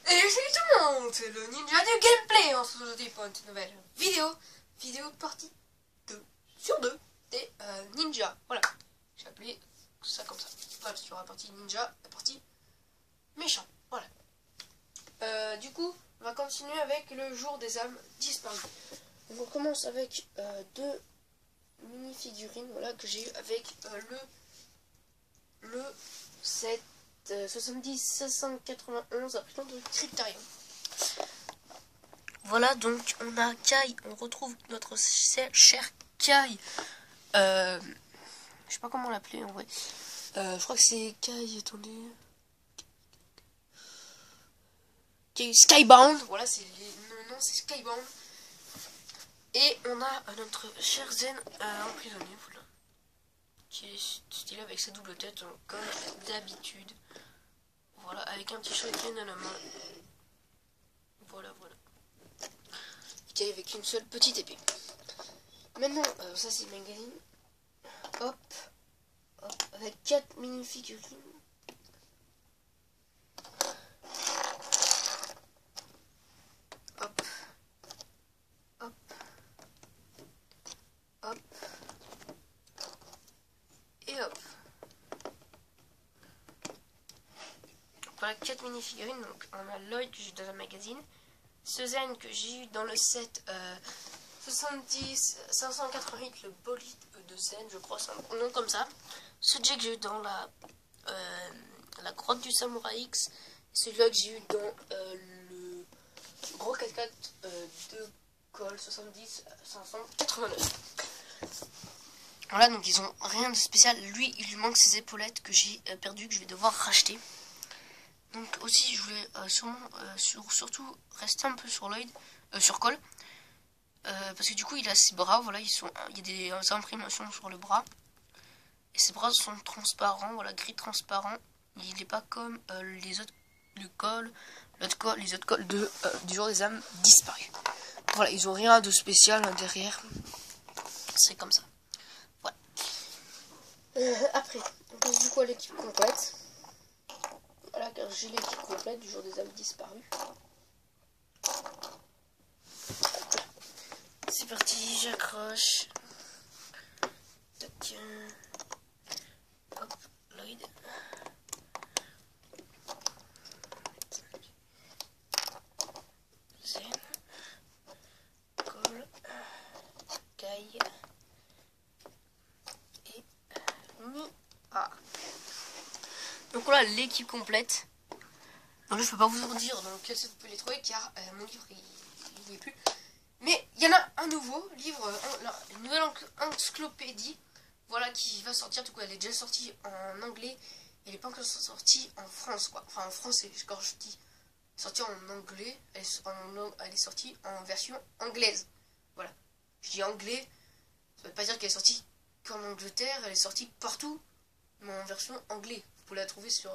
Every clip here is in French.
Et salut tout le monde, c'est le ninja du gameplay. On se retrouve pour une nouvelle vidéo partie 2 sur 2 des ninjas. Voilà, j'ai appelé ça comme ça. Voilà, sur la partie ninja, la partie méchant. Voilà. Du coup, on va continuer avec le jour des âmes disparues. Donc on commence avec deux mini-figurines, voilà, que j'ai eu avec le set 70-591 après de Cryptarium. Voilà, donc on a Kai, on retrouve notre cher Kai. Je sais pas comment l'appeler en vrai. Je crois que c'est Kai, attendez. Skybound, voilà, c'est le nom, c'est Skybound. Et on a notre cher Zen emprisonné, voilà, qui est stylé avec sa double tête, comme d'habitude. Voilà, avec un petit shuriken à la main. Voilà. Qui est avec une seule petite épée. Maintenant, ça c'est le magazine. Hop, avec 4 mini-figurines. Hop. Et hop. Voilà, 4 mini-figurines. Donc on a Lloyd que j'ai eu dans un magazine. Ce Zen que j'ai eu dans le set 70-588, le bolide de Zen, je crois, c'est un nom comme ça. Ce J que j'ai eu dans la grotte du Samouraï X. Celui-là que j'ai eu dans le gros 4x4 de Cole 70-589. Voilà, donc ils ont rien de spécial. Lui, il lui manque ses épaulettes que j'ai perdues, que je vais devoir racheter. Donc aussi, je voulais surtout rester un peu sur Lloyd, sur Cole. Parce que du coup, il a ses bras, voilà, il y a des imprimations sur le bras. Et ses bras sont transparents, voilà, gris transparent. Il n'est pas comme les autres, les autres cols du jour des âmes disparus. Voilà, ils ont rien de spécial derrière. C'est comme ça. Voilà. Après, on passe du coup à l'équipe complète. Voilà, car j'ai l'équipe complète du jour des âmes disparues. C'est parti, j'accroche. Tac. Hop, Lloyd. Zen. Cole. Kai. Et Mia. Donc voilà l'équipe complète. Donc là je peux pas vous en dire dans quel site vous pouvez les trouver car mon livre il n'y est plus. Mais il y en a un nouveau livre, une nouvelle encyclopédie, voilà, qui va sortir. Du coup elle est déjà sortie en anglais, elle n'est pas encore sortie en France quoi. Enfin en français, quand je dis sortie en anglais, elle est sortie en version anglaise. Voilà. Je dis anglais, ça veut pas dire qu'elle est sortie qu'en Angleterre, elle est sortie partout, mais en version anglais. Vous pouvez la trouver sur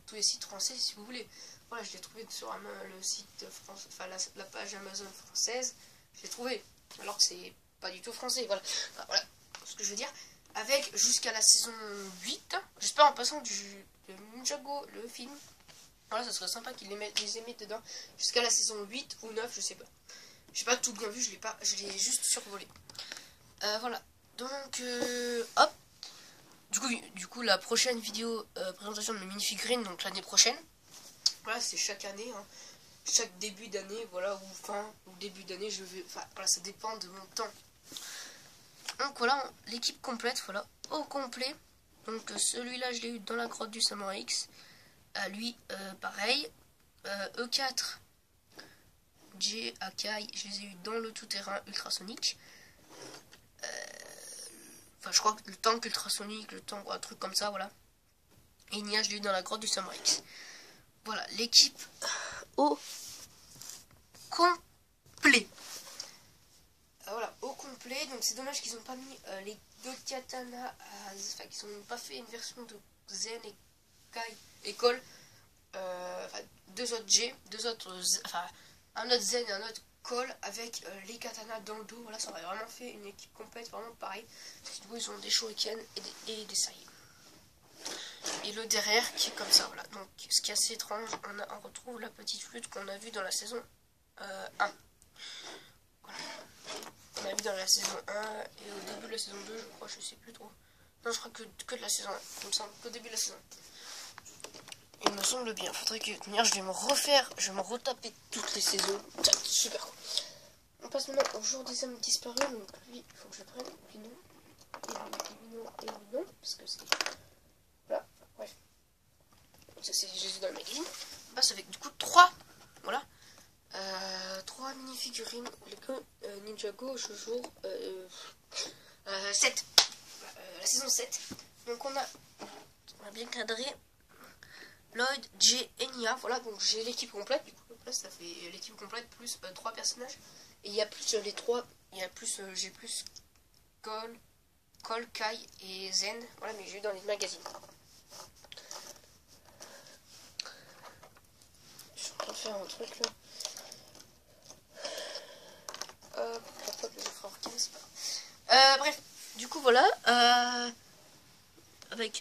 tous les sites français si vous voulez. Voilà, je l'ai trouvé sur le site français, enfin la page Amazon française. Je l'ai trouvé, alors que c'est pas du tout français. Voilà, voilà ce que je veux dire. Avec jusqu'à la saison 8, j'espère en passant de Ninjago, le film. Voilà, ça serait sympa qu'ils les mettent dedans. Jusqu'à la saison 8 ou 9, je sais pas. J'ai pas tout bien vu, je l'ai juste survolé. Voilà, donc hop. Du coup, la prochaine vidéo présentation de mes mini-figurines, donc l'année prochaine. Voilà, c'est chaque année, hein. Chaque début d'année, voilà, ou fin, ou début d'année, voilà, ça dépend de mon temps. Donc voilà, l'équipe complète, voilà, au complet. Donc celui-là, je l'ai eu dans la grotte du Samouraï X. Lui, pareil. E4, J, Akai, je les ai eu dans le tout-terrain ultrasonique. Enfin, je crois que le tank ultrasonique, le tank, un truc comme ça, voilà. Et Nia, je l'ai eu dans la grotte du Samouraï X. Voilà, l'équipe au complet. Voilà, au complet. Donc c'est dommage qu'ils n'ont pas mis les deux katanas, enfin qu'ils n'ont pas fait une version de Zen et Kai et Cole. Enfin, deux autres G, enfin un autre Zen et un autre Cole avec les katanas dans le dos. Voilà, ça aurait vraiment fait une équipe complète, vraiment pareil. Parce que du coup, ils ont des shurikens et des saïs. et le derrière qui est comme ça. Voilà. Donc ce qui est assez étrange, on retrouve la petite flûte qu'on a vue dans la saison 1. Voilà. On a vu dans la saison 1 et au début de la saison 2, je crois, je sais plus trop. Non, je crois que de la saison 1, il me semble, qu'au début de la saison 1. Il me semble bien, faudrait que je vais me retaper toutes les saisons. Super cool. On passe maintenant au jour des âmes disparues, donc lui, il faut que je prenne Lino, et Lino, parce que c'est... Voilà, bref. Ça c'est Jésus dans le magazine. On passe avec du coup 3, voilà. 3 mini-figurines, Lego Ninjago, Jojo, 7. La saison 7. Donc on a bien cadré Lloyd, Jay et Nia. Voilà, donc j'ai l'équipe complète. Du coup, là, ça fait l'équipe complète plus 3 personnages. Et il y a plus les 3. Il y a plus, j'ai plus Cole, Kai et Zen. Voilà, mais j'ai eu dans les magazines. Je suis en train de faire un truc là. Bref, du coup voilà,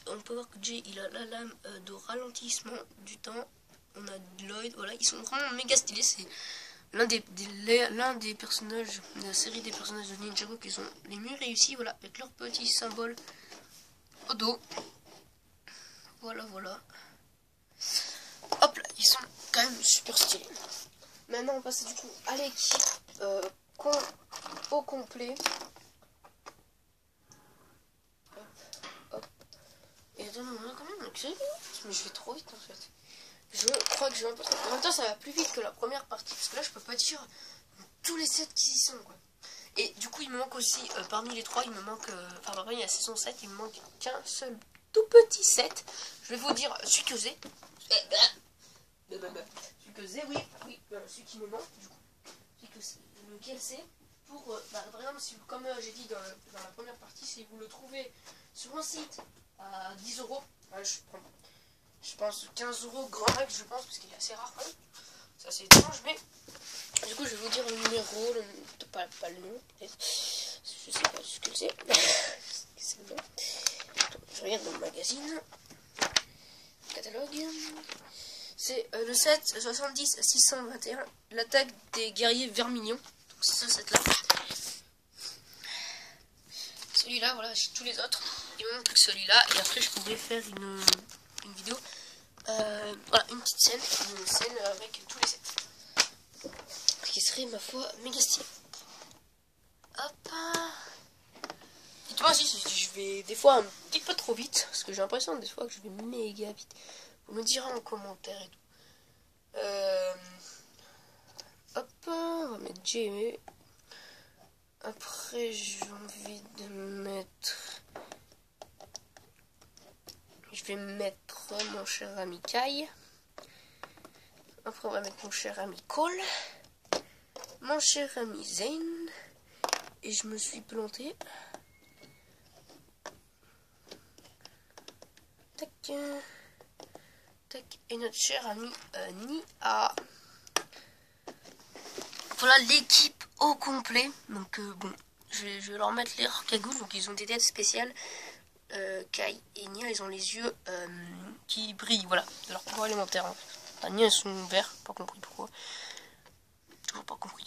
on peut voir que Jay il a la lame de ralentissement du temps. On a Lloyd, voilà, ils sont vraiment méga stylés. C'est l'un des personnages de la série des personnages de Ninjago qui sont les mieux réussis, voilà, avec leur petit symbole au dos. Voilà. Hop là, ils sont quand même super stylés. Maintenant on passe du coup à l'équipe au complet. Hop. Et attends, on a quand même accéléré. Mais je vais trop vite en fait. Je crois que je vais un peu trop. En même temps, ça va plus vite que la première partie. Parce que là, je peux pas dire tous les 7 qui y sont, quoi. Et du coup, il me manque aussi, parmi les 3, il me manque. Enfin, parmi la saison 7, il me manque qu'un seul tout petit set. Je vais vous dire celui que j'ai. Celui que j'ai, oui. Celui qui me manque, du coup. Lequel c'est. Pour, par exemple, si vous, comme j'ai dit dans la première partie, si vous le trouvez sur un site à 10 €, je pense 15 € grand max, je pense, parce qu'il est assez rare quand même. Ça c'est étrange, mais du coup je vais vous dire le numéro, pas le nom, peut-être. Je sais pas ce que c'est. C'est le nom. Je regarde dans le magazine. Catalogue. C'est le 7 70 621, l'attaque des guerriers vermilions. Donc c'est ça, cette là. Celui-là, voilà, j'ai tous les autres. Il me manque que celui-là. Et après, je pourrais faire une vidéo. Voilà, une petite scène. Une scène avec tous les sets. Qui serait, ma foi, méga stylé. Hop. Dites-moi si je vais des fois un petit peu trop vite. Parce que j'ai l'impression des fois que je vais méga vite. Vous me direz en commentaire et tout. Hop, on va mettre Jamie. Après, j'ai envie de mettre... Je vais mettre mon cher ami Kai. Après, on va mettre mon cher ami Cole. Mon cher ami Zane. Et je me suis planté. Tac. Tac. Et notre cher ami Nia. Voilà l'équipe au complet. Donc, bon, je vais leur mettre les cagoules. Donc, ils ont des têtes spéciales. Kai et Nia, ils ont les yeux qui brillent, voilà, de leur pouvoir élémentaire. Hein. Enfin, Nia, ils sont verts, pas compris pourquoi. Toujours pas compris.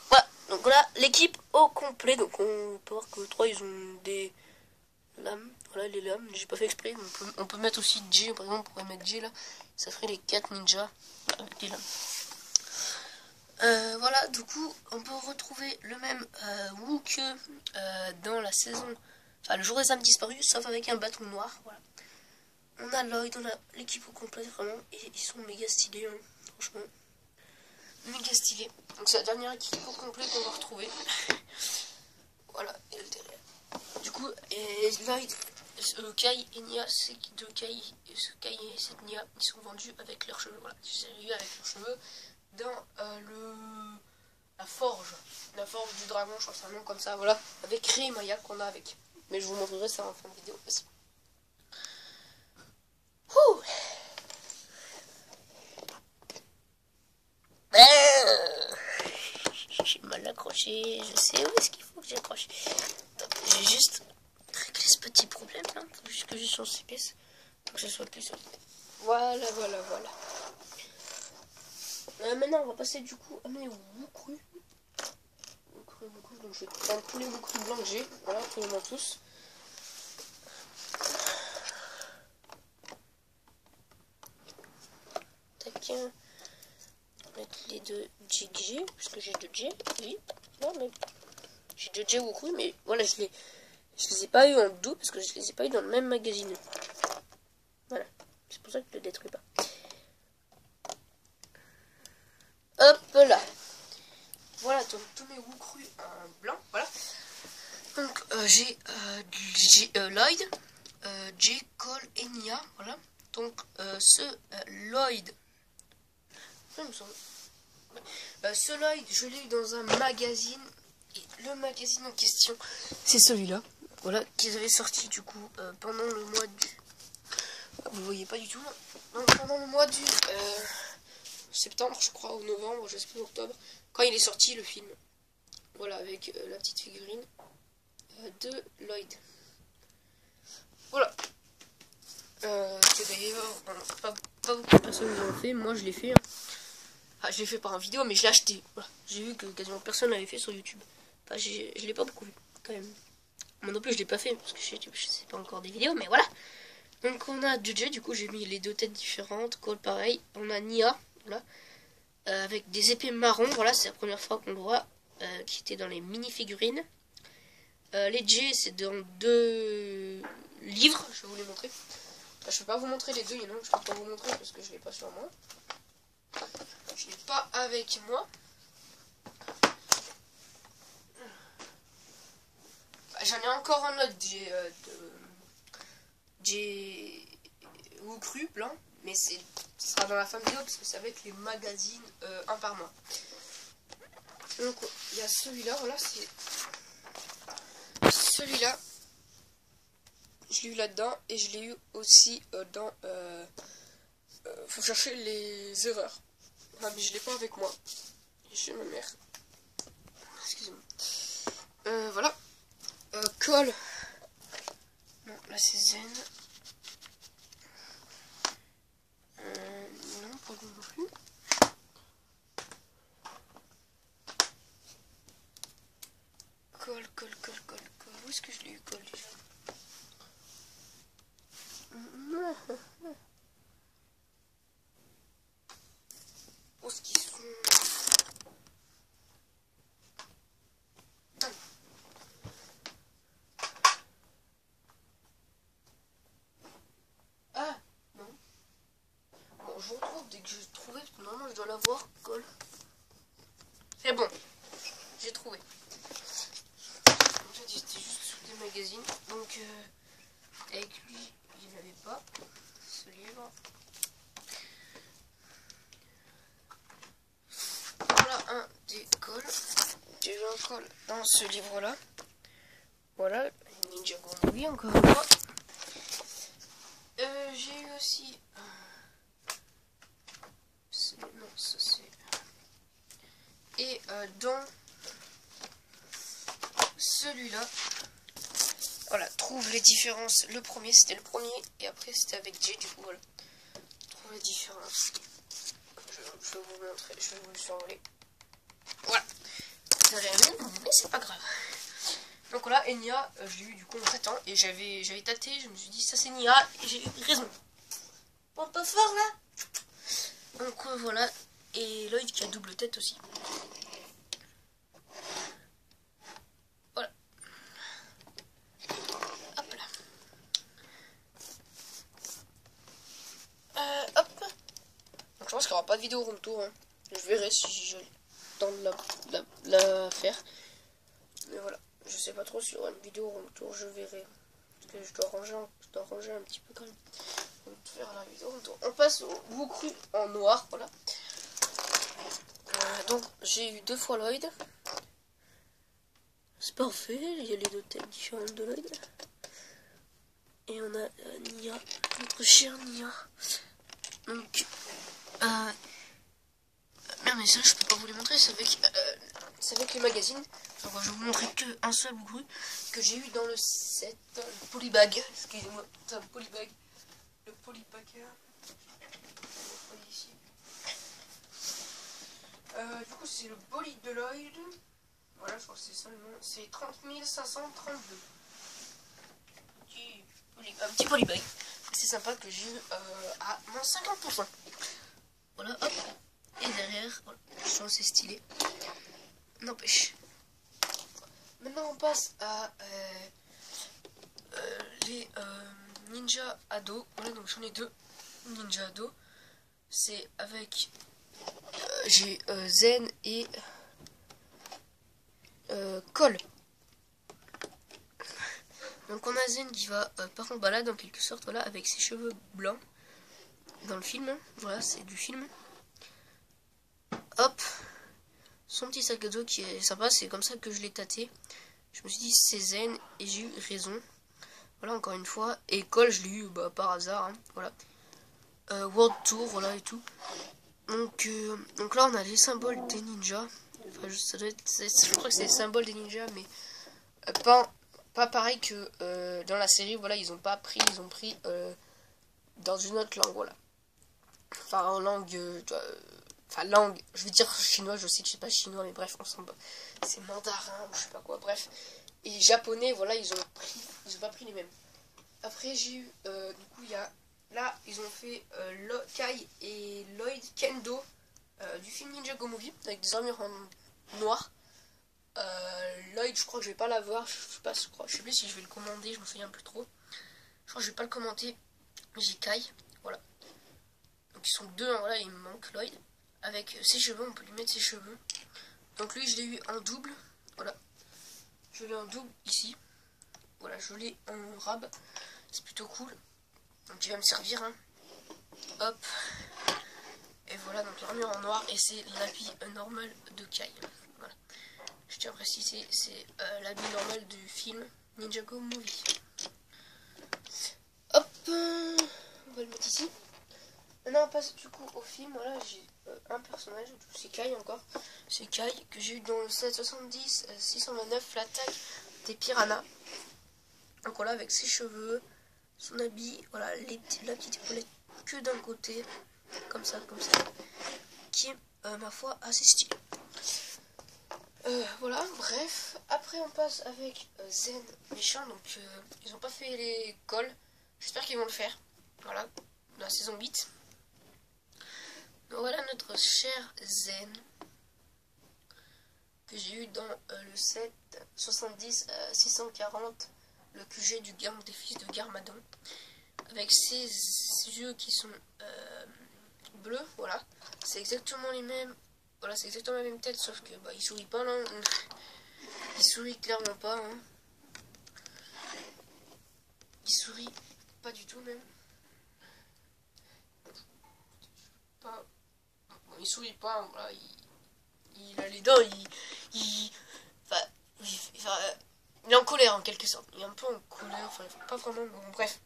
Voilà, donc voilà l'équipe au complet. Donc on peut voir que 3 ils ont des lames, voilà les lames, j'ai pas fait exprès. On peut mettre aussi J, par exemple, on pourrait mettre J là, ça ferait les 4 ninjas avec des lames. Voilà, du coup, on peut retrouver le même Wu que dans la saison. Enfin, le jour des âmes disparues, sauf avec un bâton noir, voilà. On a Lloyd, on a l'équipe au complet, vraiment, et ils sont méga stylés, hein, franchement. Méga stylés. Donc c'est la dernière équipe au complet qu'on va retrouver. Voilà, et le derrière. Du coup, et Lloyd, Kai et Nia, ces deux Kai et cette Nia, ils sont vendus avec leurs cheveux, voilà. J'ai vu avec leurs cheveux dans la forge du dragon, je crois que c'est un nom comme ça, voilà, avec Rei et Maya qu'on a avec. Mais je vous montrerai ça en fin de vidéo aussi. Ouh. J'ai mal accroché, je sais où est-ce qu'il faut que j'accroche. J'ai juste réglé ce petit problème là, faut juste que je change ces pièces. que ce soit plus solide. Voilà. Maintenant, on va passer du coup à mes Wukru. Donc, je vais prendre tous les Wukru blancs que j'ai. Voilà, absolument tous. Tac. Mettre les deux J, puisque j'ai deux J. Oui. Non, mais j'ai deux J Wukru, mais voilà, je les ai pas eu en dos parce que je les ai pas eu dans le même magazine. Voilà. C'est pour ça que je le détruis pas. Hop là. Voilà, donc tous mes Wukru en blanc. Voilà. Donc j'ai Lloyd, J, Cole et Nia. Voilà. Donc Lloyd. Ce Lloyd, je l'ai eu dans un magazine. Et le magazine en question, c'est celui-là. Voilà, qu'ils avaient sorti du coup pendant le mois du... Vous voyez pas du tout. Donc pendant le mois du septembre, je crois, ou novembre, je sais plus, octobre, quand il est sorti le film. Voilà, avec la petite figurine de Lloyd. Voilà. Que d'ailleurs, pas beaucoup de personnes l'ont fait. Moi, je l'ai fait. Hein. Ah, je l'ai fait par un vidéo, mais je l'ai acheté. Voilà. J'ai vu que quasiment personne l'avait fait sur YouTube. Enfin, je l'ai pas beaucoup vu, quand même. Moi non plus, je l'ai pas fait, parce que je sais pas encore des vidéos, mais voilà. Donc, on a JJ, du coup, j'ai mis les deux têtes différentes. Cole, pareil. On a Nia, voilà. Avec des épées marron, voilà, c'est la première fois qu'on le voit. Qui était dans les mini-figurines. Les J, c'est dans 2 livres, je vais vous les montrer. Enfin, je peux pas vous montrer les deux, non, je peux pas vous montrer parce que je l'ai pas sur moi. Je l'ai pas avec moi. J'en ai encore un autre, j'ai Wukru blanc, mais ce sera dans la fin de vidéo parce que ça va être les magazines un par mois. Donc il y a celui-là, voilà, c'est celui-là. Je l'ai eu là-dedans et je l'ai eu aussi dans... faut chercher les erreurs. Ah, mais je l'ai pas avec moi. Chez ma mère. Excusez-moi. Voilà. Cole. Non, là c'est Zen. Non, pas non plus. Cole. Où est-ce que je l'ai eu, Cole, déjà? Où est-ce qu'ils sont? Ah, non. Bon, je vous retrouve dès que je trouve, parce que normalement je dois l'avoir, Cole. C'est bon, j'ai trouvé. En fait, j'étais juste sous des magazines, donc avec lui, il n'avait pas ce livre. Voilà un des cols. J'ai eu un col dans ce livre-là. Voilà, Ninja Gondori encore une fois. J'ai eu aussi... non, ça c'est... Et dans celui-là, voilà, trouve les différences. Le premier, c'était le premier, et après c'était avec J, du coup, voilà. Trouve les différences. Je vais vous montrer, je vais vous le survoler. Voilà. Vous avez rien, mais c'est pas grave. Donc voilà, et Nia, je l'ai eu du coup en 7 ans, et j'avais tâté, je me suis dit, ça c'est Nia, et j'ai eu raison. Bon, pas fort là. Donc voilà, et Lloyd qui a double tête aussi. Voilà. Hop là. Hop. Donc je pense qu'il n'y aura pas de vidéo room tour. Hein. Je verrai si j'ai le temps de la faire. Mais voilà, je sais pas trop si il y aura une vidéo room tour, je verrai. Parce que je dois ranger un petit peu quand même. Pour faire la vidéo room tour. On passe au Wukru en noir, voilà. Donc j'ai eu 2 fois Lloyd. C'est parfait, il y a les deux têtes différentes de Lloyd. Et on a Nia, notre chère Nia. Donc, merde, mais ça je peux pas vous les montrer, c'est avec le magazine. Donc, je vais vous montrer qu'un seul Wukru que j'ai eu dans le set, le polybag. Excusez-moi, c'est un polybag. le Polypacker. Ici. Du coup, c'est le bolide de Lloyd. Voilà, je crois que c'est ça le nom. C'est 30 532. Un petit polybag. C'est sympa que j'ai eu à moins 50%. Voilà, hop. Et derrière, voilà, je trouve c'est stylé. N'empêche. Maintenant, on passe à les Ninja Ado. Voilà, donc j'en ai deux Ninja Ado. C'est avec j'ai Zen et Cole. Donc on a Zen qui va par en balade en quelque sorte, voilà, avec ses cheveux blancs dans le film. Voilà, c'est du film. Hop, son petit sac à dos qui est sympa, c'est comme ça que je l'ai tâté. Je me suis dit c'est Zen et j'ai eu raison. Voilà, encore une fois. Et Cole, je l'ai eu par hasard. Hein, voilà. World Tour, voilà et tout. Donc là, on a les symboles des ninjas. Enfin, je crois que c'est les symboles des ninjas, mais pas pareil que dans la série. Voilà, ils ont pris dans une autre langue, voilà. Enfin, en langue, langue, je veux dire chinois, je sais que c'est pas chinois, mais bref, on s'en bat. C'est mandarin, ou je sais pas quoi, bref. Et japonais, voilà, ils ont pas pris les mêmes. Après, j'ai eu, du coup, il y a, là, ils ont fait Kai et Lloyd Kendo du film Ninja Go Movie, avec des armures en noir. Lloyd, je crois que je vais pas l'avoir, je sais plus si je vais le commander, je me souviens plus trop. Je crois que je vais pas le commenter, mais j'ai Kai, voilà. Donc ils sont deux, hein, voilà, il me manque Lloyd. Avec ses cheveux, on peut lui mettre ses cheveux. Donc lui, je l'ai eu en double, voilà. Je l'ai en double ici. Voilà, je l'ai en rab. C'est plutôt cool. Donc il va me servir, hein. Hop. Et voilà, donc l'armure en noir. Et c'est l'habit normal de Kai. Voilà. Je tiens à préciser, c'est l'habit normal du film Ninjago Movie. Hop. On va le mettre ici. Maintenant on passe du coup au film. Voilà, j'ai un personnage, c'est Kai encore. C'est Kai que j'ai eu dans le 770 629, l'attaque des piranhas. Donc voilà, avec ses cheveux, son habit, voilà, la petite épaulette que d'un côté, comme ça, qui est, ma foi, assez stylé. Voilà, bref. Après, on passe avec Zen méchant, donc ils n'ont pas fait les calls. J'espère qu'ils vont le faire. Voilà, dans la saison 8. Donc voilà notre cher Zen, que j'ai eu dans le 7 70 640. Le QG du gang des fils de Garmadon, avec ses yeux qui sont bleus, voilà, c'est exactement les mêmes, voilà, c'est exactement la même tête, sauf que il sourit pas là, il sourit clairement pas, hein. Il sourit pas du tout même, pas, bon, il sourit pas, hein, voilà, il a les dents, il est en colère en quelque sorte. Il est un peu en colère, enfin pas vraiment, bon, bref.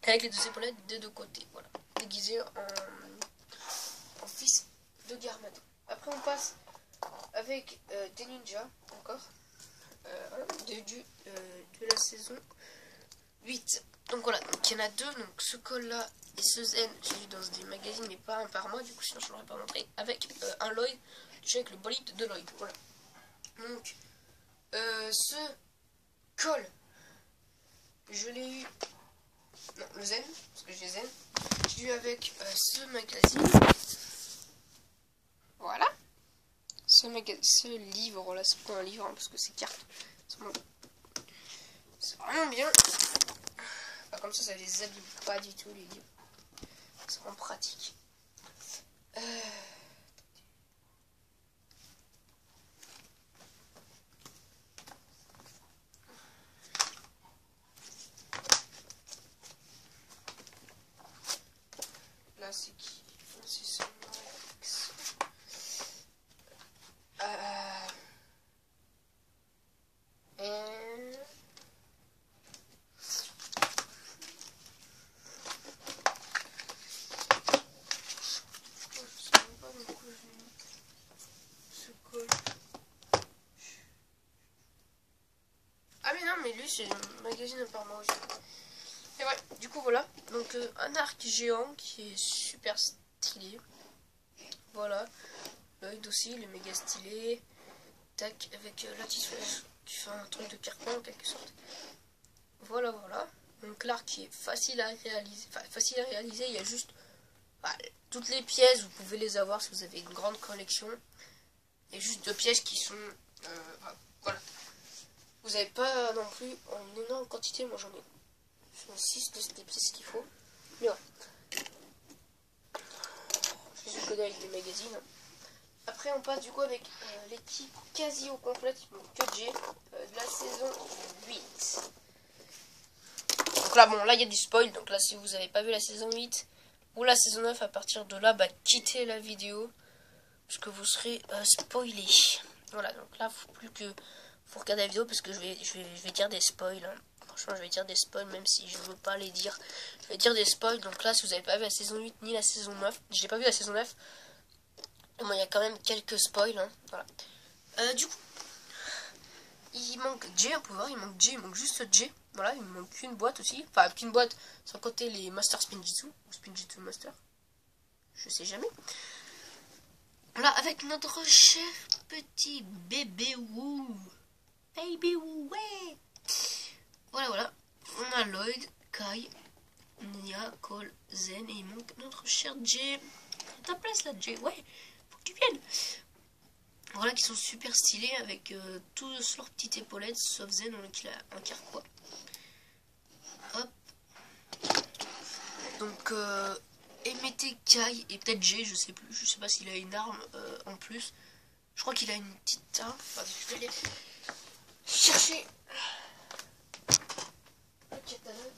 Avec les deux épaulettes des deux côtés, voilà. Déguisé en fils de Garmadon. Après on passe avec des ninjas, encore. De la saison 8. Donc voilà, donc il y en a deux, donc ce col là et ce Zen, j'ai vu dans des magazines, mais pas un par mois, du coup sinon je ne l'aurais pas montré. Avec un Lloyd, j'ai avec le bolide de Lloyd, voilà. Donc ce col, je l'ai eu, non, le Zen, parce que j'ai Zen, je l'ai eu avec ce magazine, voilà, ce livre, là c'est pas un livre, hein, parce que c'est carte, c'est vraiment bien, enfin, comme ça les abîme pas du tout les livres, c'est vraiment pratique. Là c'est qui? C'est son ex. Ah mais non, mais lui c'est le magazine par moi aussi. Et ouais, du coup voilà, donc un arc géant qui est super stylé. Voilà, Lloyd aussi, il est méga stylé. Tac, avec la petite flèche qui fait un truc de carton en quelque sorte. Voilà, voilà. Donc l'arc qui est facile à réaliser, il y a juste toutes les pièces, vous pouvez les avoir si vous avez une grande collection. Il y a juste 2 pièces qui sont voilà. Vous n'avez pas non plus en énorme quantité, moi j'en ai 6 des pièces qu'il faut. Mais ouais. Je les ai codés avec des magazines. Après on passe du coup avec l'équipe quasi au complète, il manque que J de la saison 8. Donc là bon là il y a du spoil, donc là si vous n'avez pas vu la saison 8 ou la saison 9, à partir de là quittez la vidéo parce que vous serez spoilé. Voilà, donc là faut plus que faut regarder la vidéo parce que je vais dire des spoils. Hein. Franchement je vais dire des spoils même si je veux pas les dire. Je vais dire des spoils, donc là si vous n'avez pas vu la saison 8 ni la saison 9, j'ai pas vu la saison 9. Bon, il y a quand même quelques spoils. Hein. Voilà. Du coup, il manque J, on peut voir, il manque juste J. Voilà, il me manque qu'une boîte aussi. Enfin, qu'une boîte, sans compter les Master Spinjitzu. Ou Spinjitzu Master. Je sais jamais. Voilà, avec notre chef petit bébé Woo. Baby Woo, ouais. Voilà, voilà. On a Lloyd, Kai, Nia, Cole, Zen. Et il manque notre cher J. Ta place là, J, ouais. Faut que tu viennes. Voilà, qui sont super stylés avec tous leurs petites épaulettes, sauf Zen, qui a un carquois. Hop. Donc, et mettez Kai et peut-être G, je sais plus. Je sais pas s'il a une arme en plus. Je crois qu'il a une petite arme. Enfin, je vais aller chercher le catalogue.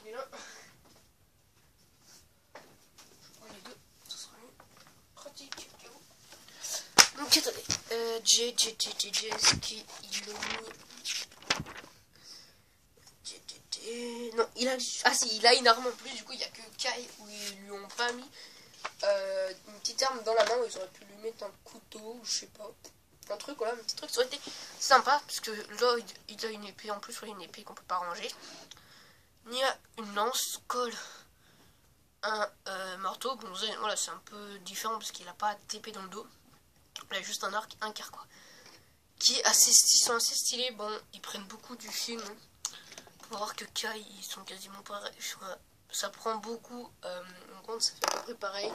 Il est là. Donc attendez, J, ce qui ils l'ont mis. Non, il a. Ah si, il a une arme en plus, du coup il n'y a que Kai où ils lui ont pas mis une petite arme dans la main où ils auraient pu lui mettre un couteau, ou je sais pas. Un truc, voilà, un petit truc, ça aurait été sympa, parce que là il a une épée en plus, une épée qu'on peut pas ranger. Il y a une lance, Cole, un marteau, bon voilà, c'est un peu différent parce qu'il a pas d'épée dans le dos. Il a juste un arc, un carquois. Qui est ils sont assez stylés. Bon, ils prennent beaucoup du film. Hein. Faut voir que Kai, ils sont quasiment pareils. Ça prend beaucoup en compte, ça fait à peu près pareil.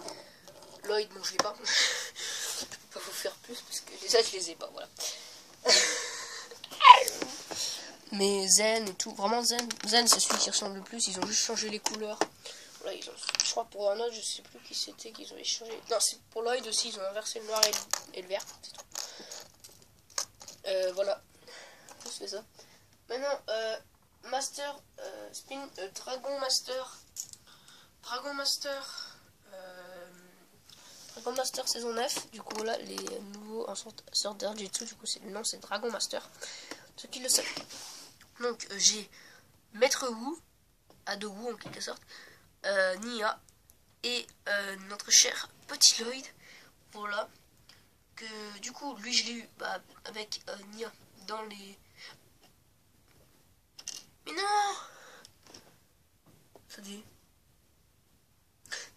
Lloyd, bon, je l'ai pas. Je peux pas vous faire plus parce que déjà je les ai pas, voilà. Mais Zen et tout, vraiment Zen c'est celui qui ressemble le plus. Ils ont juste changé les couleurs. Voilà, je crois pour un autre, je sais plus qui c'était qu'ils ont changé. Non, c'est pour Lloyd aussi, ils ont inversé le noir et le vert, c'est tout. Voilà, je fais ça. Maintenant, Master, Dragon Master, Dragon Master saison 9. Du coup, là, les nouveaux en sorte d'Arjitsu, du coup, le nom c'est Dragon Master. Ceux qui le savent. Donc, j'ai Maître Wu, Ado Wu en quelque sorte, Nia et notre cher petit Lloyd. Voilà. Que du coup, lui, je l'ai eu avec Nia dans les. Mais non! Ça dit.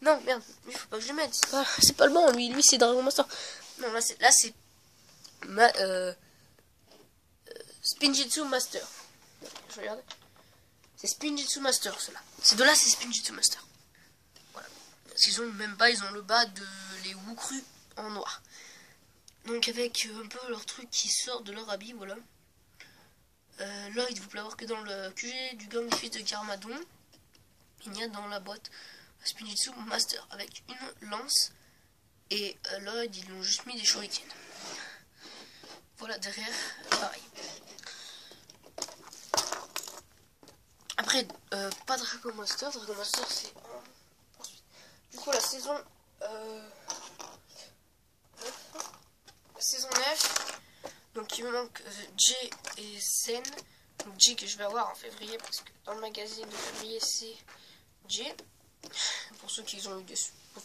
Non, merde, il faut pas que je le mette. C'est pas le bon, lui c'est Dragon Master. Non, là c'est Spinjitzu Master. Je regarde. C'est Spinjitzu Master, cela. C'est de là, c'est Spinjitzu Master. Voilà. Ils ont même pas, ils ont le bas de les Wu crus en noir. Donc avec un peu leur truc qui sort de leur habit, voilà. Là, il vous plaît voir que dans le QG du gang fils de Garmadon, il y a dans la boîte Spinjitzu Master avec une lance. Et là, ils lui ont juste mis des shurikens. Voilà, derrière, pareil. Après, pas Dragon Master. Dragon Master, c'est ensuite. Du coup, la saison 9. Donc, il me manque J et Zen. Donc, J que je vais avoir en février, parce que dans le magazine de février, c'est J. Pour ceux qui ont eu des.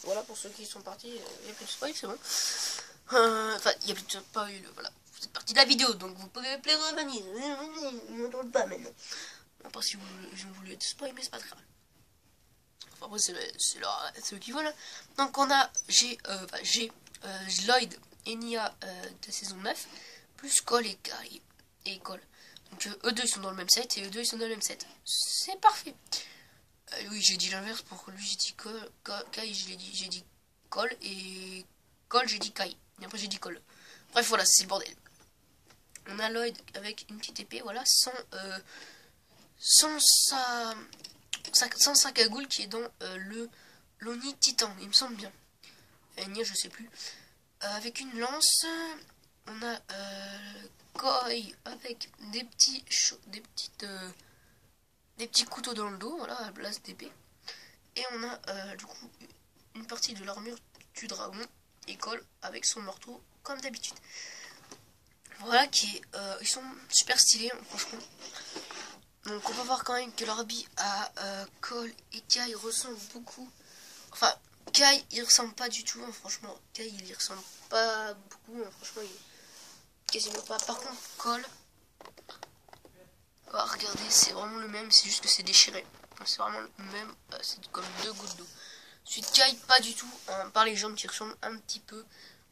Voilà, pour ceux qui sont partis, il n'y a plus de spoil, c'est bon. Enfin, il n'y a plus de pas eu le. Voilà, vous êtes partis. partie de la vidéo, donc vous pouvez plus revenir. Ils m'entendent pas maintenant. Non, pas si ils ont voulu être spoil, mais c'est pas très grave. Enfin, après, c'est eux qui veulent. Donc, j'ai Lloyd et Nia de saison 9, plus Cole et Kai. Et Cole. Donc, eux deux, ils sont dans le même set, et eux deux, ils sont dans le même set. C'est parfait. Oui, j'ai dit l'inverse, pour lui, j'ai dit Cole. Kai, j'ai dit Cole, et Cole, j'ai dit Kai. Et après, j'ai dit Cole. Bref, voilà, c'est le bordel. On a Lloyd avec une petite épée, voilà, sans sa cagoule qui est dans le l'Oni Titan, il me semble bien. Nia, je sais plus. Avec une lance, on a Koi avec des petits couteaux dans le dos, voilà, à place d'épée. Et on a du coup une partie de l'armure du dragon et Cole avec son marteau comme d'habitude. Voilà, ils sont super stylés, hein, franchement. Donc on va voir quand même que l'orbi à Cole et Kai ressemble beaucoup. Enfin, Kai il ressemble pas du tout, hein, franchement. Kai il y ressemble pas beaucoup, hein, franchement il quasiment pas. Par contre Cole, oh, regardez, c'est vraiment le même, c'est juste que c'est déchiré. C'est vraiment le même, c'est comme deux gouttes d'eau. Celui de Kai pas du tout, hein, par les jambes qui ressemblent un petit peu.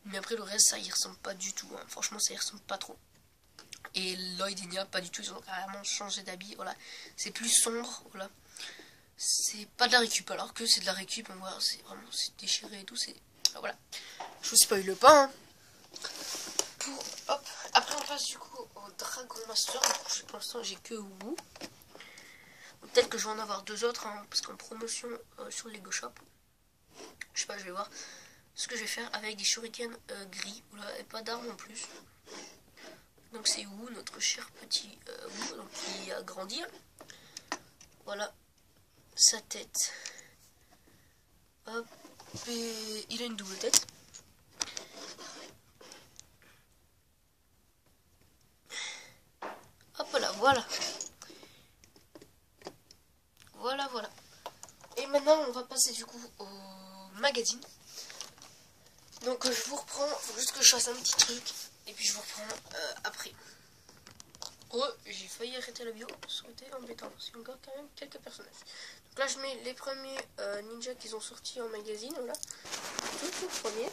Mais après le reste ça y ressemble pas du tout, hein. Franchement ça y ressemble pas trop. Et Lloyd et Nia pas du tout, ils ont carrément changé d'habit, voilà. C'est plus sombre, voilà. C'est pas de la récup, alors que c'est de la récup, on voit, c'est vraiment, c'est déchiré et tout, c'est... Voilà. Je vous spoil pas, hein. Hop. Après on passe du coup au Dragon Master, pour l'instant j'ai que Wu. Peut-être que je vais en avoir deux autres, hein, parce qu'en promotion sur Lego Shop, je sais pas, je vais voir ce que je vais faire avec des shurikens gris, voilà, et pas d'armes en plus. Donc c'est Wu, notre cher petit Wu, donc qui a grandi. Voilà sa tête. Hop, et il a une double tête. Hop là, voilà. Voilà. Et maintenant on va passer du coup au magazine. Donc je vous reprends, faut juste que je fasse un petit truc. Et puis je vous reprends après. J'ai failli arrêter la vidéo, ça aurait été embêtant, parce qu'il y a encore quand même quelques personnages. Donc là je mets les premiers ninjas qu'ils ont sortis en magazine, voilà. Tout premier.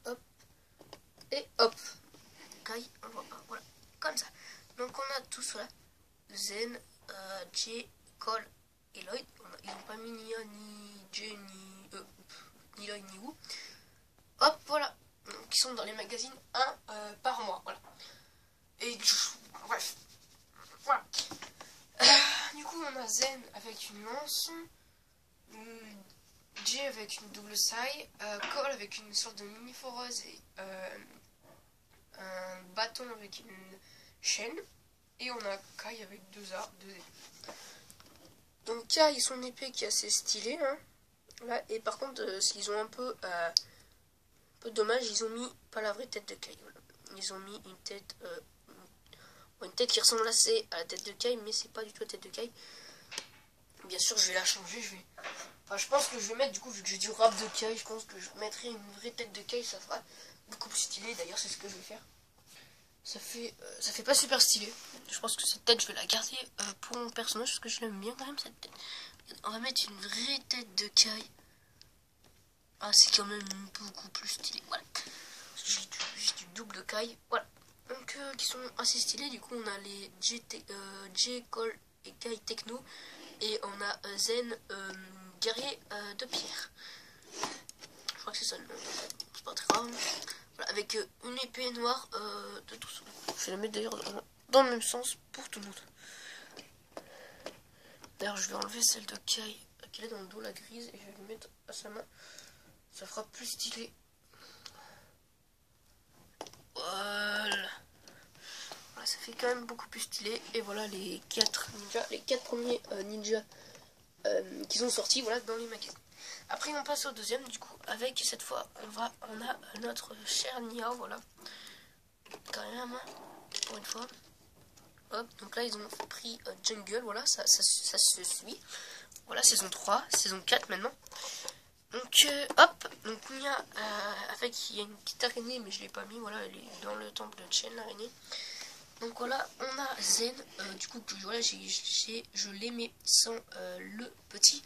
Hop. Et hop. Kai, on voit pas, voilà. Comme ça. Donc on a tous, voilà. Zen, Jay, Cole et Lloyd. Ils n'ont pas mis Nia, ni Jay, ni Lloyd, ni Wu. Hop, voilà. Donc, ils sont dans les magazines un par mois, voilà. Et bref, voilà. Du coup, on a Zen avec une lance, Jay avec une double saille, Cole avec une sorte de mini foreuse et un bâton avec une chaîne, et on a Kai avec deux épées. Donc Kai, son épée qui est assez stylée, hein. Là, et par contre, ce qu'ils ont un peu dommage, ils ont mis pas la vraie tête de Kai. Voilà. Ils ont mis une tête qui ressemble assez à la tête de Kai, mais c'est pas du tout la tête de Kai. Bien sûr, je vais la changer. Je pense que je vais mettre, du coup, vu que j'ai du rap de Kai, je pense que je mettrai une vraie tête de Kai, ça fera beaucoup plus stylé. D'ailleurs, c'est ce que je vais faire. Ça fait pas super stylé. Je pense que cette tête, je vais la garder pour mon personnage, parce que je l'aime bien quand même, cette tête. On va mettre une vraie tête de Kai. Ah, c'est quand même beaucoup plus stylé, voilà. J'ai du double de Kai, voilà. Donc, qui sont assez stylés. Du coup, on a les J, Cole et Kai Techno. Et on a Zen, guerrier de pierre. Je crois que c'est ça le nom. C'est pas très grave. Voilà, avec une épée noire de tous. Je vais la mettre d'ailleurs dans le même sens pour tout le monde. D'ailleurs, je vais enlever celle de Kai qui est dans le dos, la grise, et je vais lui mettre à sa main. Ça fera plus stylé. Voilà, ça fait quand même beaucoup plus stylé. Et voilà les 4 premiers ninjas qui sont sortis, voilà, dans les magazines. Après on passe au deuxième, du coup, avec cette fois on a notre cher Nia, voilà. Quand même, pour une fois. Hop, donc là ils ont pris Jungle, voilà, ça se suit. Voilà, saison 3, saison 4 maintenant. Donc hop, donc il y a il y a une petite araignée, mais je l'ai pas mis, voilà, elle est dans le temple de Chen, l'araignée. Donc voilà, on a Zen, du coup voilà, je l'ai mis sans le petit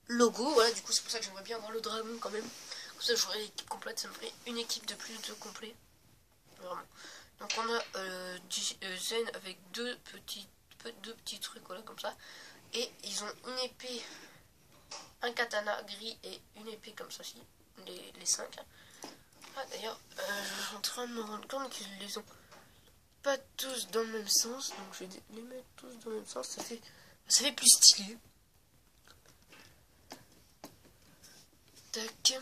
logo, voilà, du coup c'est pour ça que j'aimerais bien avoir le dragon quand même. Comme ça j'aurais l'équipe complète, ça me ferait une équipe de plus de complet. Vraiment. Donc on a Zen avec deux petits trucs, voilà, comme ça. Et ils ont une épée, un katana gris et une épée comme ça, les 5. Ah, d'ailleurs, je suis en train de me rendre compte qu'ils les ont pas tous dans le même sens, donc je vais les mettre tous dans le même sens, ça fait plus stylé. Tac.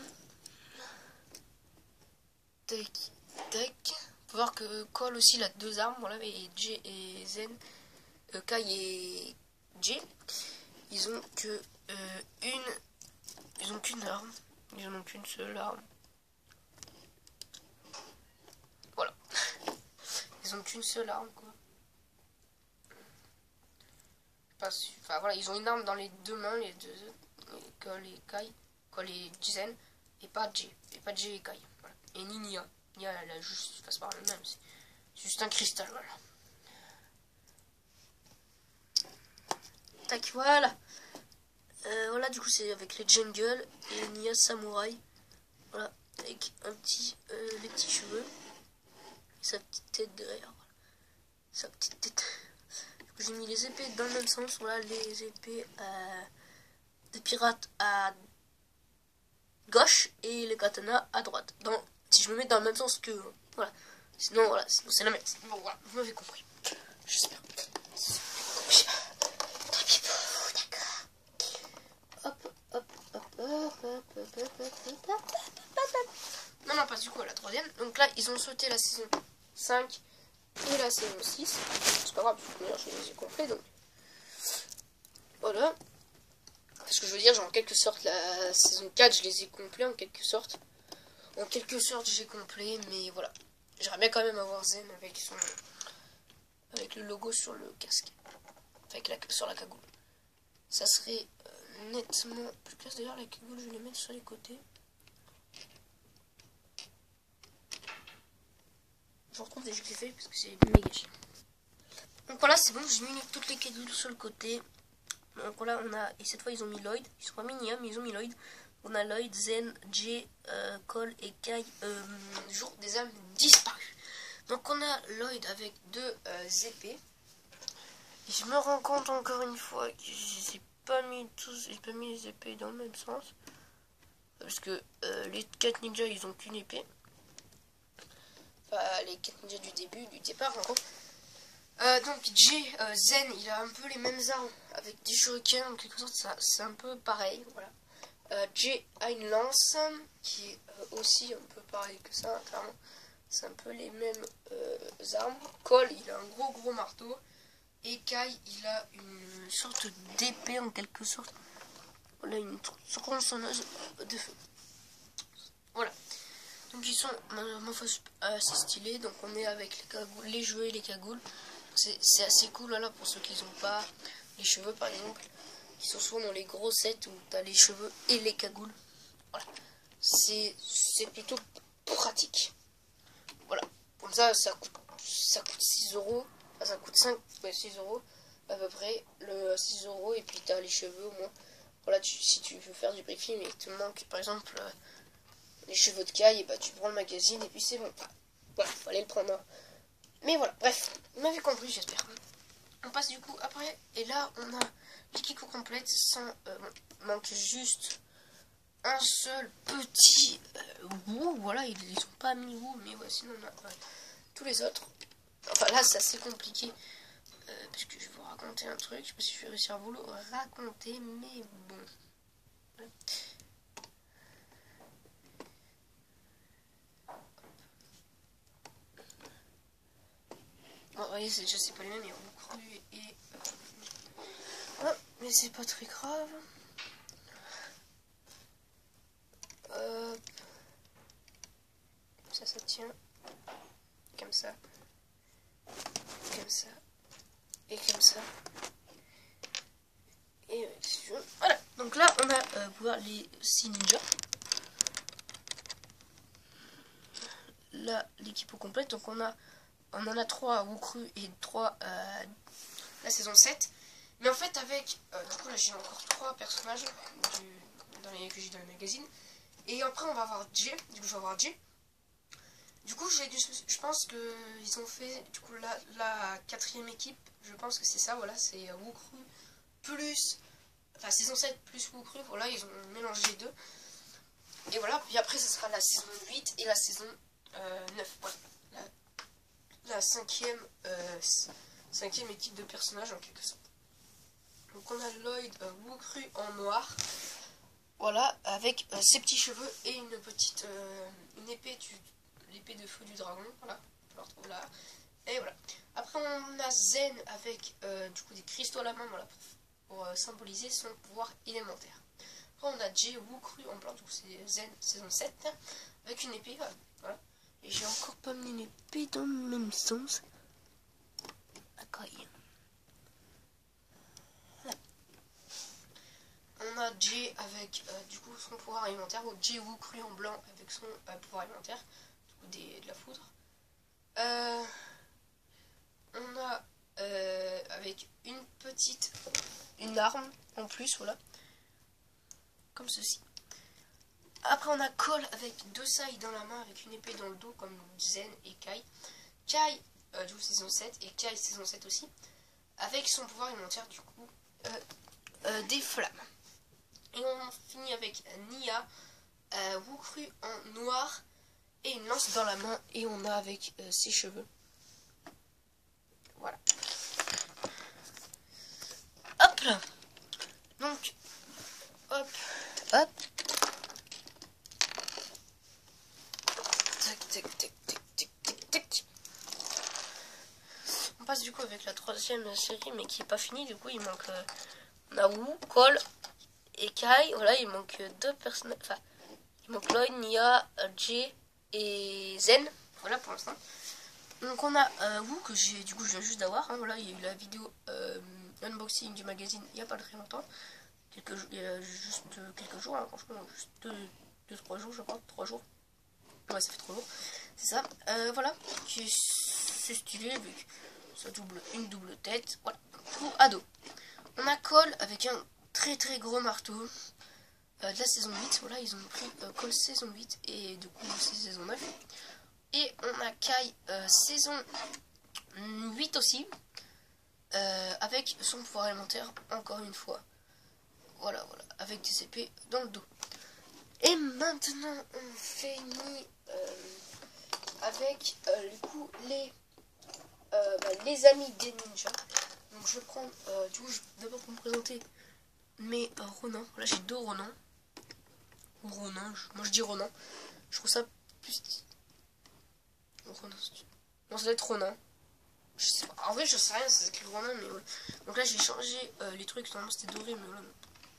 Tac. Tac. Faut voir que Cole aussi il a 2 armes, voilà, et Jay et Zen, Kai et Jay, ils ont que ils ont qu'une arme, ils en ont qu'une seule arme. Voilà. Ils ont qu'une seule arme, quoi. Enfin voilà, ils ont une arme dans les 2 mains, les deux, Cole et Kai, Cole et Zen, et pas Jay, et Kai. Voilà. Et ni Nia. Nia, elle a juste passe par le même, c'est juste un cristal, voilà. Tac, voilà. Voilà, du coup, c'est avec les Jungle et Nia Samouraï. Voilà, avec les petits cheveux. Et sa petite tête derrière. Voilà. Sa petite tête. J'ai mis les épées dans le même sens. Voilà, les épées de pirates à gauche et les katanas à droite. Si je me mets dans le même sens que. Voilà. Sinon, voilà, c'est la même. Bon, voilà, vous m'avez compris. J'espère. Non, pas du coup à la 3e. Donc là, ils ont sauté la saison 5 et la saison 6. C'est pas grave, je les ai complets. Donc voilà. Ce que je veux dire, genre en quelque sorte, la saison 4, je les ai complets en quelque sorte. En quelque sorte, j'ai complet, mais voilà. J'aimerais bien quand même avoir Zen avec le logo sur le casque. Sur la cagoule. Ça serait nettement plus classe. D'ailleurs, la cagoule, je vais les mettre sur les côtés. Je retrouve des jeux que j'ai fait parce que c'est méga chiant. Donc voilà, c'est bon, j'ai mis toutes les cagoules sur le côté. Donc voilà, et cette fois ils ont mis Lloyd. Ils sont pas mis Nia, mais ils ont mis Lloyd. On a Lloyd, Zen, Jay, Cole et Kai, jour des âmes disparues. Donc on a Lloyd avec 2 épées. Et je me rends compte encore une fois que j'ai pas mis les épées dans le même sens. Parce que les 4 ninjas ils ont qu'une épée. Enfin, les 4 ninjas du départ encore. Donc Jay, Zen, il a un peu les mêmes armes avec des shurikens, en quelque sorte c'est un peu pareil, voilà. Jay a une lance qui est aussi un peu pareil que ça, clairement. C'est un peu les mêmes armes. Cole, il a un gros marteau. Et Kai, il a une sorte d'épée en quelque sorte. Voilà, une tronçonneuse de feu. Voilà. Donc ils sont assez stylés. Donc on est avec les cheveux et les cagoules. C'est assez cool, voilà, pour ceux qui n'ont pas les cheveux par exemple. Qui sont souvent dans les gros sets où tu as les cheveux et les cagoules. Voilà. C'est plutôt pratique. Voilà. Comme ça coûte 6 euros. Enfin, ça coûte 6 euros à peu près. 6 euros et puis tu as les cheveux au moins. Voilà, si tu veux faire du briefing et il te manque par exemple les cheveux de Kai, et bah tu prends le magazine et puis c'est bon. Voilà, fallait le prendre. Mais voilà, bref, vous m'avez compris, j'espère. On passe du coup après, et là on a l'équipe complète sans. Manque juste un seul petit Wu, voilà, ils ont pas mis Wu, mais ouais, sinon on a tous les autres. Enfin là, c'est assez compliqué, puisque je vais vous raconter un truc, je sais pas si je vais réussir à vous le raconter, mais bon. Bon, vous voyez, je sais pas les mêmes, il y a Wu cru et... Oh, mais c'est pas très grave. Ça tient comme ça, et comme ça, et voilà. Donc là on a voir les 6 ninjas. Là, l'équipe au complète. Donc on en a 3 Wukru et 3 la saison 7. Mais en fait, avec du coup là j'ai encore 3 personnages que j'ai dans le magazine. Et après on va avoir Jay. Du coup je vais avoir Jay. Du coup je pense que ils ont fait du coup la 4e équipe. Je pense que c'est ça, voilà, c'est Wukru plus, enfin saison 7 plus Wukru, voilà, ils ont mélangé les deux. Et voilà, puis après ce sera la saison 8 et la saison 9, voilà. La 5e équipe de personnages en quelque sorte. Donc on a Lloyd Wukru en noir. Voilà, avec ses petits cheveux et une petite l'épée de feu du dragon, voilà, on la retrouve là. Et voilà. Après on a Zen avec du coup des cristaux à la main, voilà, pour symboliser son pouvoir élémentaire. Après on a Jay Wukru en blanc, donc c'est Zen saison 7, avec une épée, voilà. Et j'ai encore pas mis une épée dans le même sens. On a Jay avec du coup son pouvoir alimentaire, ou Jay Wukru en blanc avec son pouvoir alimentaire, du coup de la foudre. On a avec une arme en plus, voilà, comme ceci. Après on a Cole avec 2 sailles dans la main avec une épée dans le dos comme Zen et Kai. Kai du coup saison 7 et Kai saison 7 aussi, avec son pouvoir alimentaire du coup des flammes. Et on finit avec Nia Wukru en noir et une lance dans la main, et on a avec ses cheveux. Voilà. Hop là. Donc hop. Tac tac tac tac tac tac tac. On passe du coup avec la 3e série, mais qui n'est pas finie. Du coup il manque on a Wu, Cole et Kai. Voilà, il manque 2 personnages. Enfin, il manque Lloyd, Nia, Jay et Zen. Voilà pour l'instant. Donc on a Wu que je viens juste d'avoir. Hein, voilà, il y a eu la vidéo unboxing du magazine il n'y a pas très longtemps. Il y a juste quelques jours, hein, franchement, juste 2-3 jours, je crois, 3 jours. Ouais, ça fait 3 jours. C'est ça. Voilà, c'est stylé avec une double tête. Voilà, pour ado. On a Cole avec un très gros marteau de la saison 8. Voilà, ils ont pris Cole saison 8 et du coup c'est saison 9. Et on a Kai saison 8 aussi, avec son pouvoir élémentaire encore une fois. Voilà, avec des épées dans le dos. Et maintenant on finit avec du coup les amis des ninjas. Donc je prends du coup d'abord pour me présenter mes Ronin. Voilà, j'ai 2 Ronin. Ou Ronin, moi je dis Ronin. Je trouve ça plus... Ronin, non, ça doit être Ronin. Je sais pas. En vrai, je sais rien, c'est écrit Ronin, mais voilà. Donc là, j'ai changé les trucs. Normalement, c'était doré, mais voilà.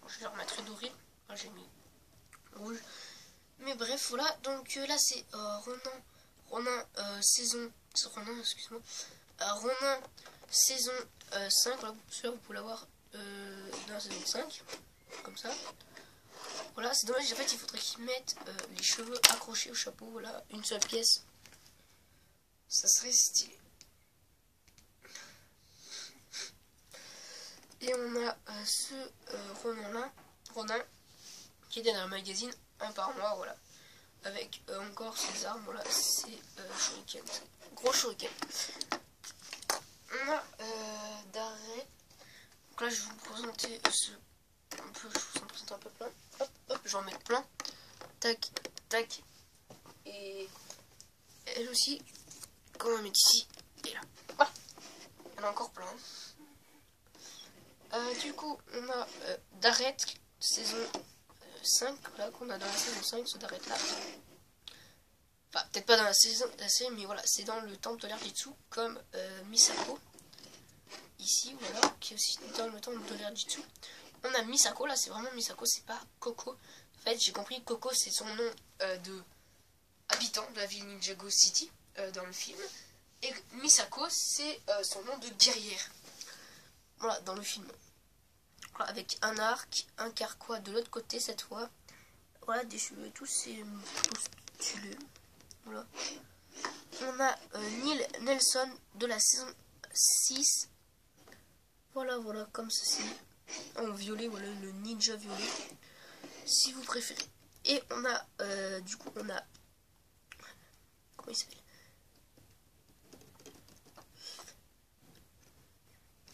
Je vais le remettre doré. Là, j'ai mis rouge. Mais bref, voilà. Donc là, c'est Ronin saison. C'est Ronin, excuse-moi. Ronin saison 5. Voilà, celui-là, vous pouvez l'avoir dans la saison 5. Comme ça. Voilà, c'est dommage. En fait, il faudrait qu'ils mettent les cheveux accrochés au chapeau. Voilà, une seule pièce. Ça serait stylé. Et on a ce Ronin, qui est dans le magazine un par mois, voilà. Avec encore ses armes, voilà, c'est shuriken, gros shuriken. On a d'arrêt. Donc là, je vais vous présenter je vous en présente un peu plein. Hop, je vais en mettre plein. Tac, tac. Et elle aussi, comme on va mettre ici et là. Voilà. Il y en a encore plein. Du coup, on a Darret, saison 5, là, qu'on a dans la saison 5, ce Darret là. Enfin, peut-être pas dans la série, mais voilà, c'est dans le temple de l'Erdjitsu, comme Misako. Ici, voilà, qui est aussi dans le temple de l'Erdjitsu. On a Misako, là, c'est vraiment Misako, c'est pas Coco. En fait, j'ai compris, Coco, c'est son nom de habitant de la ville Ninjago City, dans le film. Et Misako, c'est son nom de guerrière. Voilà, dans le film. Voilà, avec un arc, un carquois de l'autre côté cette fois. Voilà, des cheveux et tout, c'est stylé. Voilà. On a Neil Nelson de la saison 6. Voilà, voilà, comme ceci. En violet, voilà, le ninja violet. Si vous préférez. Et on a, du coup, on a... Comment il s'appelle?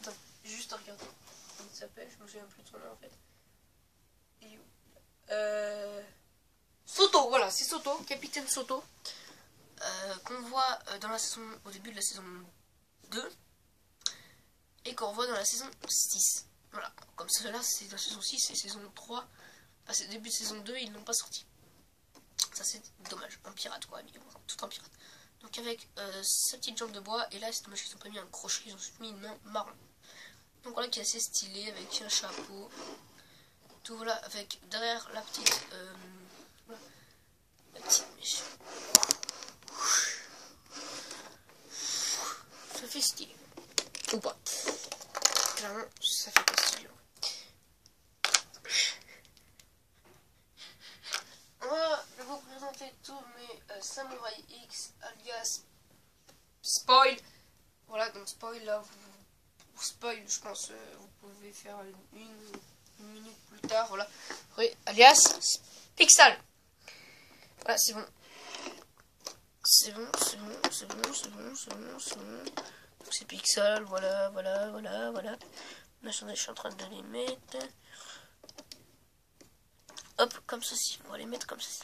Attends, juste à regarder. Comment il s'appelle? Je me souviens plus de son nom en fait. Soto, voilà, c'est Soto, capitaine Soto. Qu'on voit dans la saison, au début de la saison 2. Et qu'on revoit dans la saison 6. Voilà, comme cela c'est la saison 6 et saison 3. Enfin, c'est début de saison 2, ils n'ont pas sorti. Ça c'est dommage, un pirate quoi, tout un pirate. Donc avec sa petite jambe de bois, et là c'est dommage qu'ils n'ont pas mis un crochet, ils ont mis une main marron. Donc voilà qui est assez stylé, avec un chapeau. Tout voilà, avec derrière la petite... voilà, la petite mèche. Ça fait stylé. Ou pas. Clairement, ça fait pas stylé. Voilà, je vais vous présenter tous mes Samurai X alias Spoil. Voilà, donc Spoil là, vous spoil, je pense, vous pouvez faire une minute plus tard. Voilà, oui, alias Pixel. Voilà, c'est bon. C'est bon, c'est bon, c'est bon, c'est bon, c'est bon, c'est bon. Donc c'est Pixel, voilà, voilà, voilà, voilà. Là, je suis en train de les mettre. Hop, comme ceci. On va les mettre comme ceci.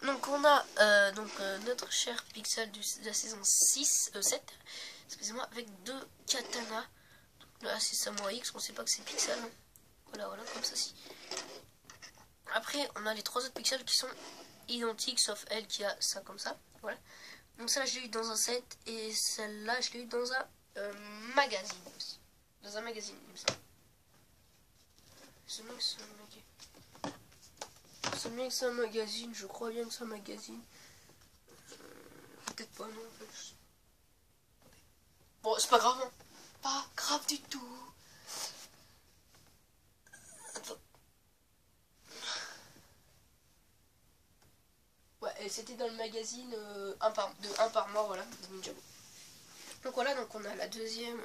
Donc on a notre cher Pixel de la saison 7, excusez-moi, avec deux katanas. Là c'est Samurai X, on sait pas que c'est Pixel. Hein. Voilà, voilà, comme ceci. Après on a les trois autres Pixels qui sont identiques, sauf elle qui a ça comme ça. Voilà. Donc celle-là je l'ai eu dans un set et celle-là je l'ai eu dans un magazine aussi. Dans un magazine, il me semble. C'est mieux que c'est un magazine. C'est bien que c'est un magazine, je crois bien que c'est un magazine. Peut-être pas, non, en fait. Bon, c'est pas grave, hein. Pas grave du tout. Attends. Ouais, et c'était dans le magazine un par mois, voilà, de Ninjago. Donc voilà, donc on a la deuxième,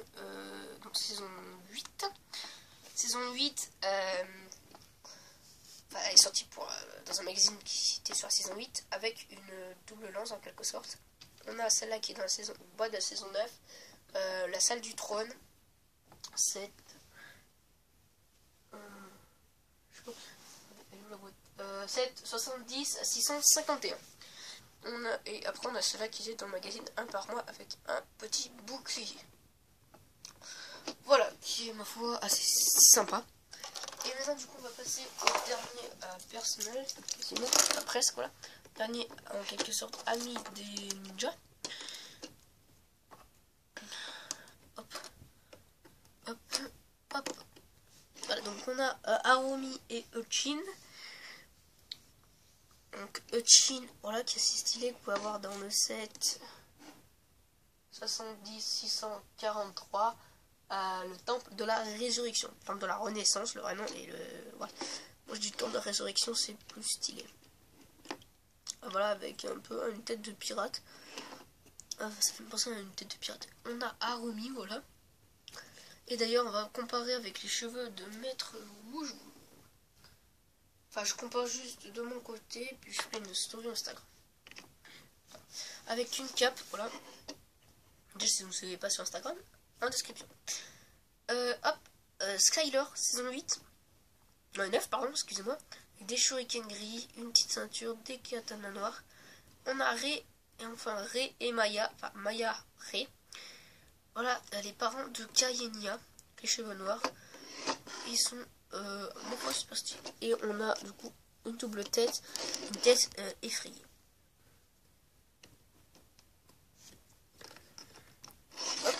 donc saison 8. Saison 8, elle est sortie dans un magazine qui était sur la saison 8 avec une double lance en quelque sorte. On a celle-là qui est dans la saison, au bas de la saison 9, la salle du trône, 7, 70 à 651. Et après on a celle-là qui est dans le magazine un par mois avec un petit bouclier. Voilà, qui est ma foi assez sympa. Et maintenant du coup on va passer au dernier personnel, sinon presque voilà. Dernier en quelque sorte ami des ninjas. Hop. Hop. Hop. Voilà, donc on a Harumi et Uchin. Donc Uchin, voilà qui est assez stylé, que vous pouvez avoir dans le set 70-643. Le temple de la résurrection, le temple de la renaissance, le vrai nom, et le voilà. Moi je dis temple de la résurrection, c'est plus stylé. Voilà, avec un peu une tête de pirate. Ça fait me penser à une tête de pirate. On a Harumi, voilà. Et d'ailleurs on va comparer avec les cheveux de Maître Rouge. Enfin je compare juste de mon côté, puis je fais une story Instagram. Avec une cape, voilà. Déjà si vous ne me suivez pas sur Instagram, en description. Skyler, saison 8. Non, 9, pardon, excusez-moi. Avec des shurikens gris, une petite ceinture, des katanas noirs. On a Rei, et enfin Rei et Maya, enfin Maya Rei. Voilà, les parents de Kayenia, les cheveux noirs. Ils sont mon point super stylé. Et on a du coup une double tête, une tête effrayée. Hop.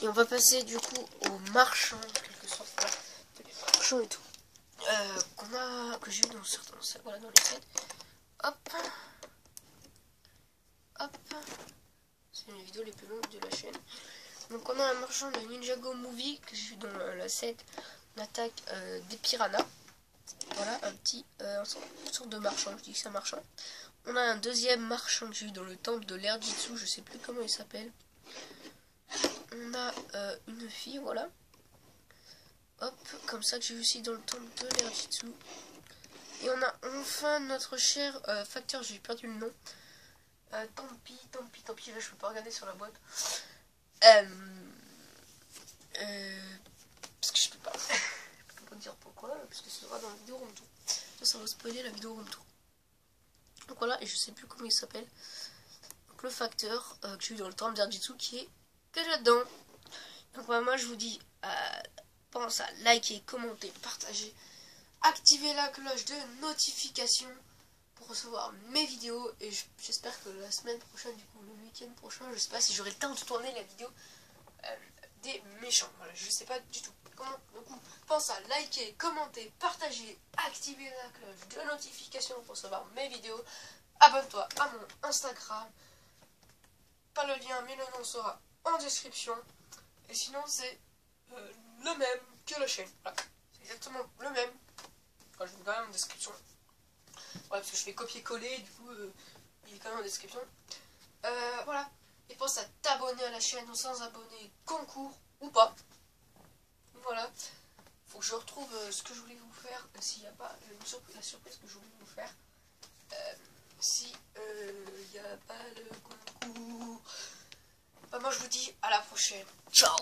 Et on va passer du coup au marchand, en quelque sorte, voilà, les marchands et tout, que j'ai eu dans certains, voilà, dans les sets. Hop, hop, c'est une vidéo les plus longues de la chaîne. Donc on a un marchand de Ninjago Movie que j'ai vu dans la 7, on attaque des piranhas. Voilà, un petit une sorte de marchand, je dis que c'est un marchand. On a un deuxième marchand que j'ai vu dans le temple de l'Airjitsu, je sais plus comment il s'appelle. On a une fille, voilà. Hop, comme ça que j'ai vu aussi dans le temple de l'Airjitsu. Et on a enfin notre cher facteur, j'ai perdu le nom. Tant pis, là je peux pas regarder sur la boîte. Parce que je peux pas. Je peux pas dire pourquoi, parce que ce sera dans la vidéo room tour. Ça va spoiler la vidéo room tour. Donc voilà, et je sais plus comment il s'appelle. Donc le facteur que j'ai eu dans le temple d'Airjitsu qui est que là-dedans. Donc voilà, moi je vous dis, pense à liker, commenter, partager, activer la cloche de notification pour recevoir mes vidéos. Et j'espère que la semaine prochaine, du coup le week-end prochain, je sais pas si j'aurai le temps de tourner la vidéo des méchants. Voilà, je sais pas du tout. Du coup, pense à liker, commenter, partager, activer la cloche de notification pour recevoir mes vidéos. Abonne-toi à mon Instagram. Pas le lien, mais le nom sera en description. Et sinon, c'est le même que la chaîne. Voilà. C'est exactement le même. Enfin, je vous mets quand même en description. Voilà, parce que je fais copier-coller, du coup, il est quand même en description. Voilà. Et pense à t'abonner à la chaîne sans abonner, concours ou pas. Voilà. Faut que je retrouve ce que je voulais vous faire. S'il n'y a pas la surprise que je voulais vous faire. Si il n'y a pas le concours. Bah, moi je vous dis à la prochaine. Ciao.